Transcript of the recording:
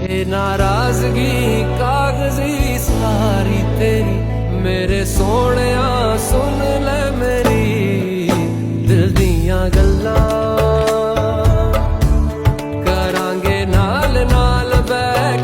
ਇਹ ਨਾਰਾਜ਼ਗੀ ਕਾਗਜ਼ੀ ਸਾਰੀ ਤੇਰੀ, ਮੇਰੇ ਸੋਹਣਿਆ ਸੁਣ ਲੈ ਮੇਰੀ ਦਿਲ ਦੀਆਂ ਗੱਲਾਂ, ਕਰਾਂਗੇ ਨਾਲ ਨਾਲ ਬਹਿ